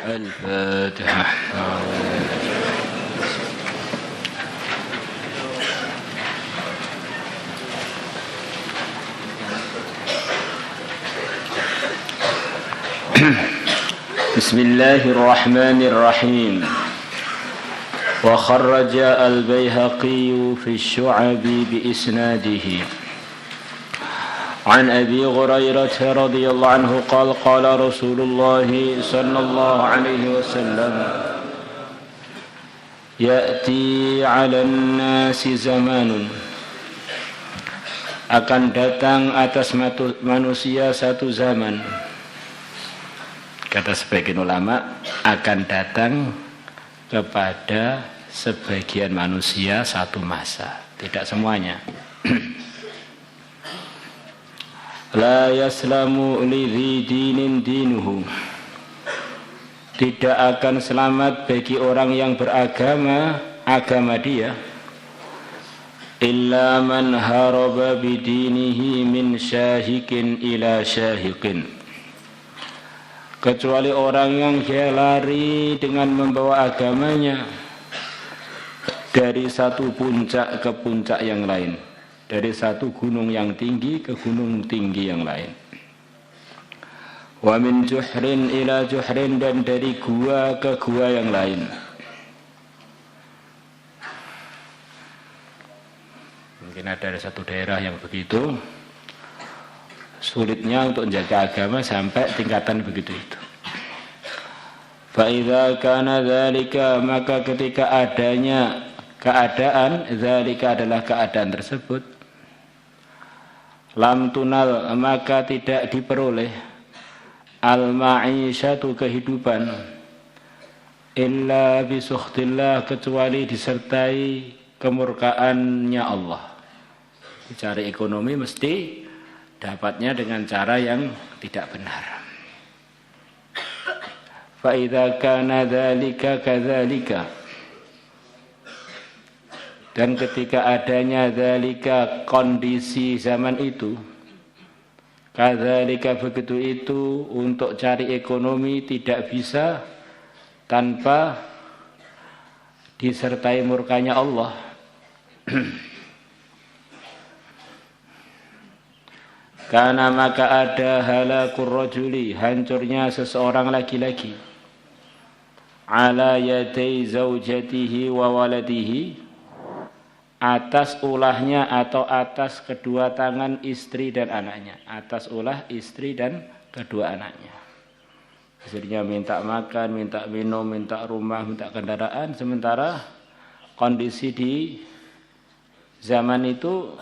الفاتحة. بسم الله الرحمن الرحيم. وخرج البيهقي في الشعب بإسناده عن أبي هريرة رضي الله عنه قال قال رسول الله صلى الله عليه وسلم يأتي على الناس زمان akan datang atas manusia satu zaman, kata sebagian ulama, akan datang kepada sebagian manusia satu masa, tidak semuanya. La yaslamu lidhi dinin dinuhu, tidak akan selamat bagi orang yang beragama agama dia, illa man haraba bidinihi min syahikin ila syahikin, kecuali orang yang dia lari dengan membawa agamanya dari satu puncak ke puncak yang lain, dari satu gunung yang tinggi ke gunung tinggi yang lain. Wa min juhrin ila juhrin, dan dari gua ke gua yang lain. Mungkin ada satu daerah yang begitu sulitnya untuk menjaga agama sampai tingkatan begitu itu. Fa idza kana dzalika, maka ketika adanya keadaan, dzalika adalah keadaan tersebut, lam tunal, maka tidak diperoleh al-ma'isyatu, kehidupan, illa bisukhtillah, kecuali disertai kemurkaannya Allah. Cari ekonomi mesti dapatnya dengan cara yang tidak benar. Fa idza kana dzalika kadzalika, dan ketika adanya dzalika, kondisi zaman itu, kadzalika, begitu itu, untuk cari ekonomi tidak bisa tanpa disertai murkanya Allah. Karena maka ada halakur rajuli, hancurnya seseorang laki-laki, ala yaday zaujatihi wa waladihi, atas ulahnya atau atas kedua tangan istri dan anaknya, atas ulah istri dan kedua anaknya. Istrinya minta makan, minta minum, minta rumah, minta kendaraan, sementara kondisi di zaman itu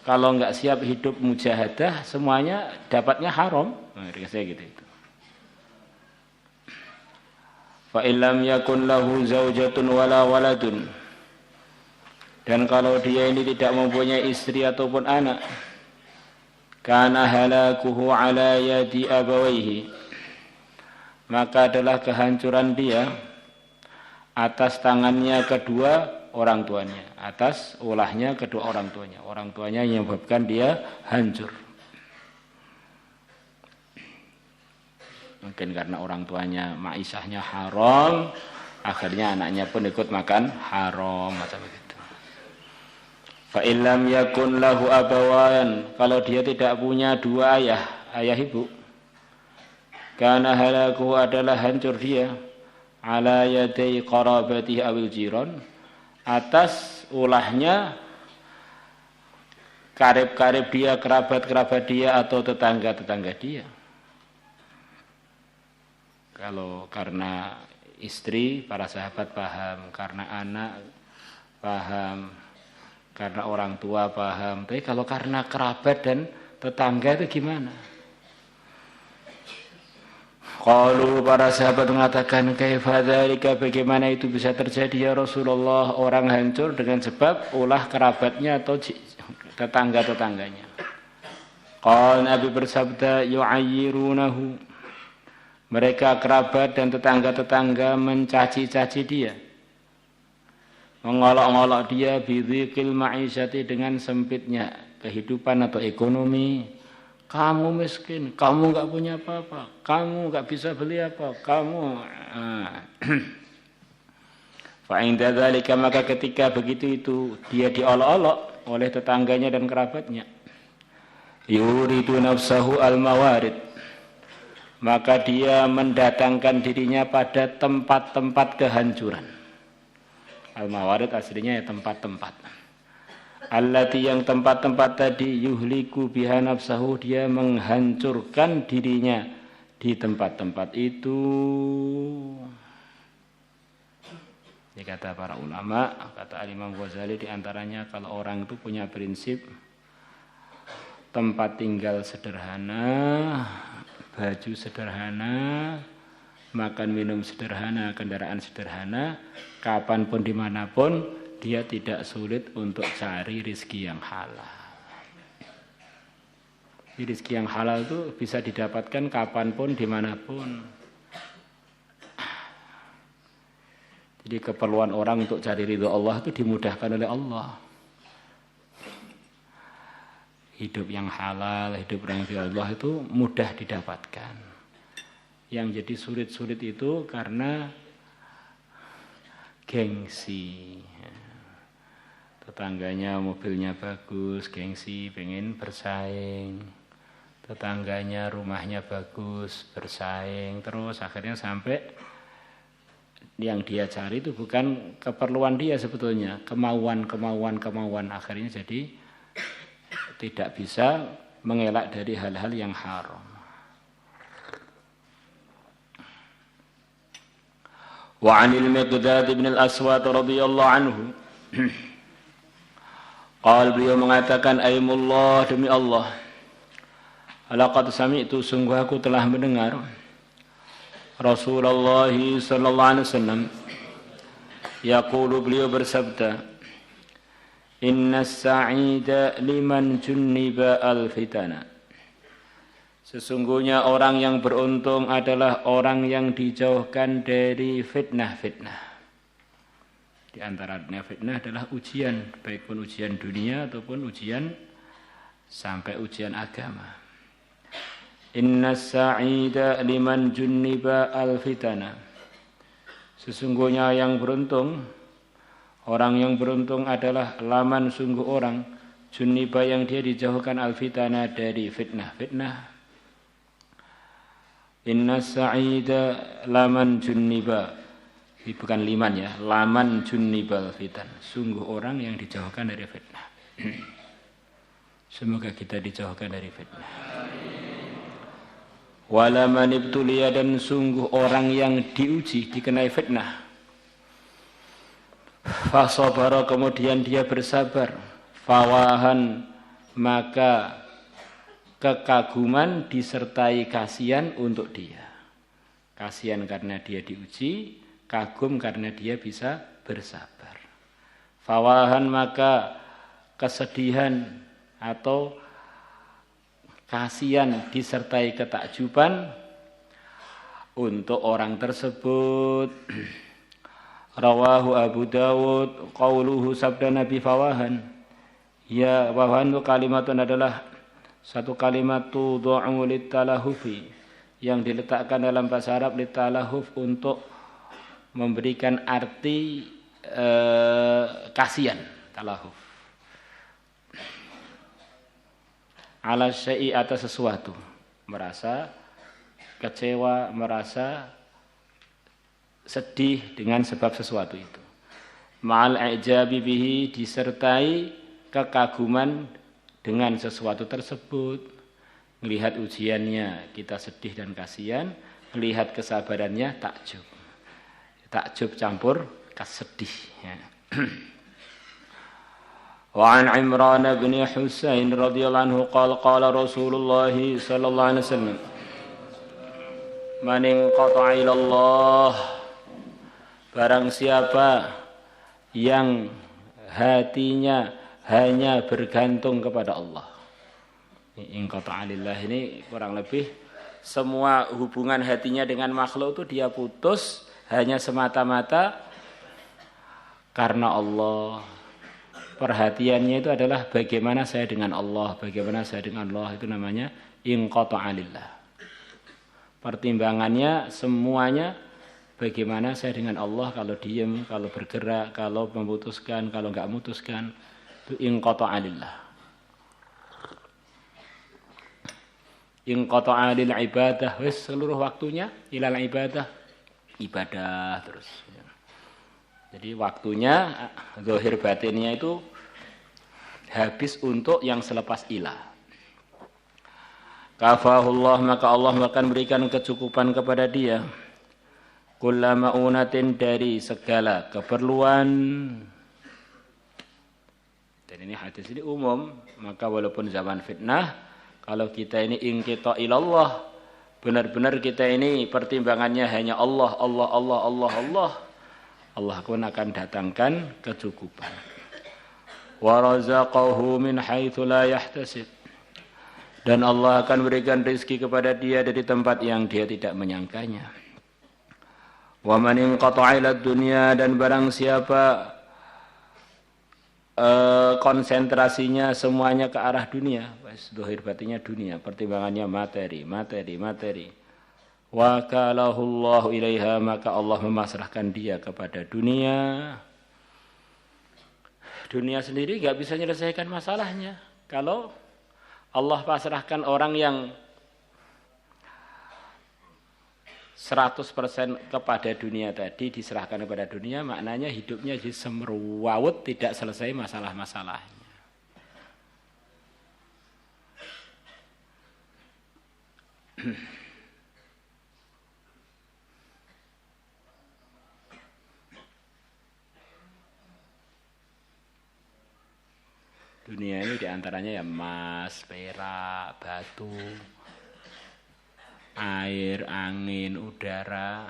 kalau enggak siap hidup mujahadah, semuanya dapatnya haram. Nah, saya gitu itu. Fa illam yakun lahu zaujatun wala waladun, dan kalau dia ini tidak mempunyai istri ataupun anak, kana halakuhu ala yadi abawaihi, maka adalah kehancuran dia atas tangannya kedua orang tuanya, atas ulahnya kedua orang tuanya. Orang tuanya yang menyebabkan dia hancur. Mungkin karena orang tuanya ma'isyahnya haram, akhirnya anaknya pun ikut makan haram, macam begitu. Fa illam yakun lahu abawan, kalau dia tidak punya dua ayah, ayah ibu, kana halakuhu, adalah hancur dia, ala yaday qarabatihi awil jiran, atas ulahnya karib-karib dia, kerabat-kerabat dia atau tetangga-tetangga dia. Kalau karena istri, para sahabat paham, karena anak paham, karena orang tua paham. Tapi kalau karena kerabat dan tetangga itu gimana? Qalu, para sahabat mengatakan, kaifa dzalika, bagaimana itu bisa terjadi ya Rasulullah, orang hancur dengan sebab ulah kerabatnya atau tetangga-tetangganya. Qala, Nabi bersabda, yu'ayyirunahu, mereka kerabat dan tetangga-tetangga mencaci-caci dia, mengolok-olok dia, bidhiqil ma'isyati, dengan sempitnya kehidupan atau ekonomi, kamu miskin, kamu enggak punya apa-apa, kamu enggak bisa beli apa, kamu fa inda dzalika, maka ketika begitu itu dia diolok-olok oleh tetangganya dan kerabatnya, yuridu nafsahu al-mawarid, maka dia mendatangkan dirinya pada tempat-tempat kehancuran. Al-mawarid aslinya ya tempat-tempat. Allati, yang tempat-tempat tadi, yuhliku biha nafsahu, dia menghancurkan dirinya di tempat-tempat itu. Ini kata para ulama, kata Al-Imam Ghazali diantaranya, kalau orang itu punya prinsip tempat tinggal sederhana, baju sederhana, makan minum sederhana, kendaraan sederhana, kapanpun dimanapun dia tidak sulit untuk cari rezeki yang halal. Rezeki yang halal itu bisa didapatkan kapanpun dimanapun. Jadi keperluan orang untuk cari ridho Allah itu dimudahkan oleh Allah. Hidup yang halal, hidup yang ridho Allah itu mudah didapatkan. Yang jadi sulit-sulit itu karena gengsi. Tetangganya mobilnya bagus, gengsi, pengen bersaing. Tetangganya rumahnya bagus, bersaing. Terus akhirnya sampai yang dia cari itu bukan keperluan dia sebetulnya, kemauan. Akhirnya jadi tidak bisa mengelak dari hal-hal yang haram. Wa 'anil Miqdad bin al-Aswad radhiyallahu anhu qala, beliau mengatakan, aimullah, demi Allah, laqad sami'tu, sungguh aku telah mendengar Rasulullah sallallahu alaihi wasallam yaqulu, beliau bersabda, inna sa'ida liman junniba al-fitana, sesungguhnya orang yang beruntung adalah orang yang dijauhkan dari fitnah-fitnah. Di antaranya fitnah adalah ujian, baik pun ujian dunia ataupun ujian sampai ujian agama. Inna sa'ida liman junniba al-fitana, sesungguhnya yang beruntung, orang yang beruntung adalah laman, sungguh orang, junniba yang dia dijauhkan al-fitana dari fitnah-fitnah. Inna sa'ida laman junniba, bukan liman ya, laman junnibal fitan, sungguh orang yang dijauhkan dari fitnah. Semoga kita dijauhkan dari fitnah. Wala man ibtuliya, dan sungguh orang yang diuji, dikenai fitnah. Fasabara, kemudian dia bersabar. Fawahan, maka kekaguman disertai kasihan untuk dia. Kasihan karena dia diuji, kagum karena dia bisa bersabar. Fawahan, maka kesedihan atau kasihan disertai ketakjuban untuk orang tersebut. Rawahu Abu Dawud, qauluhu, sabda Nabi fawahan. Ya, fawahan itu kalimatun adalah satu kalimat tudu'u litalahufi, yang diletakkan dalam bahasa Arab litalahuf, untuk memberikan arti kasihan, talahuf. Ala syai'i, atas sesuatu, merasa kecewa, merasa sedih dengan sebab sesuatu itu. Ma'al i'jabi bihi, disertai kekaguman dengan sesuatu tersebut. Melihat ujiannya kita sedih dan kasihan, melihat kesabarannya takjub. Takjub campur kesedih ya. Wa an Imran bin Husain radhiyallahu anhu qala qala Rasulullah sallallahu alaihi wasallam, man inqata'a ila Allah, barang siapa yang hatinya hanya bergantung kepada Allah. Inqata'a lillah ini kurang lebih semua hubungan hatinya dengan makhluk itu dia putus hanya semata-mata karena Allah. Perhatiannya itu adalah bagaimana saya dengan Allah, bagaimana saya dengan Allah, itu namanya inqata'a lillah. Pertimbangannya semuanya bagaimana saya dengan Allah, kalau diam, kalau bergerak, kalau memutuskan, kalau enggak memutuskan, itu inqata'a lillah. Inqata'a lil ibadah, wis seluruh waktunya ilal ibadah, ibadah terus. Jadi waktunya zahir batinnya itu habis untuk yang selepas ilah. Kafahullah, maka Allah akan berikan kecukupan kepada dia. Kullama unatin, dari segala keperluan. Dan ini hadis ini umum, maka walaupun zaman fitnah, kalau kita ini inqita ilallah, benar-benar kita ini pertimbangannya hanya Allah, Allah, Allah, Allah, Allah, Allah pun akan datangkan kecukupan. Wa razaqahu min haitsu la yahtasib, dan Allah akan berikan rezeki kepada dia dari tempat yang dia tidak menyangkanya. Wa man inqata'a ila dunya, dan barang siapa konsentrasinya semuanya ke arah dunia, zahir batinnya dunia, pertimbangannya materi, materi, materi. Wa kalahullahu ilaiha, maka Allah memasrahkan dia kepada dunia. Dunia sendiri enggak bisa menyelesaikan masalahnya. Kalau Allah pasrahkan orang yang 100% kepada dunia tadi, diserahkan kepada dunia, maknanya hidupnya jadi semrawut, tidak selesai masalah-masalahnya. Dunia ini diantaranya ya emas, perak, batu, air, angin, udara,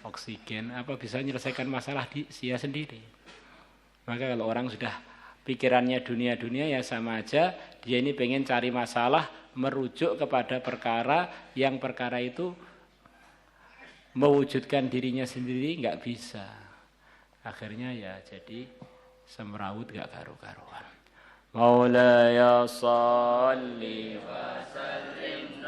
oksigen, apa bisa menyelesaikan masalah dia sendiri. Maka kalau orang sudah pikirannya dunia-dunia, ya sama aja dia ini pengen cari masalah, merujuk kepada perkara yang perkara itu mewujudkan dirinya sendiri nggak bisa. Akhirnya ya jadi semrawut nggak karu-karuan. Maulaya salli wa sallim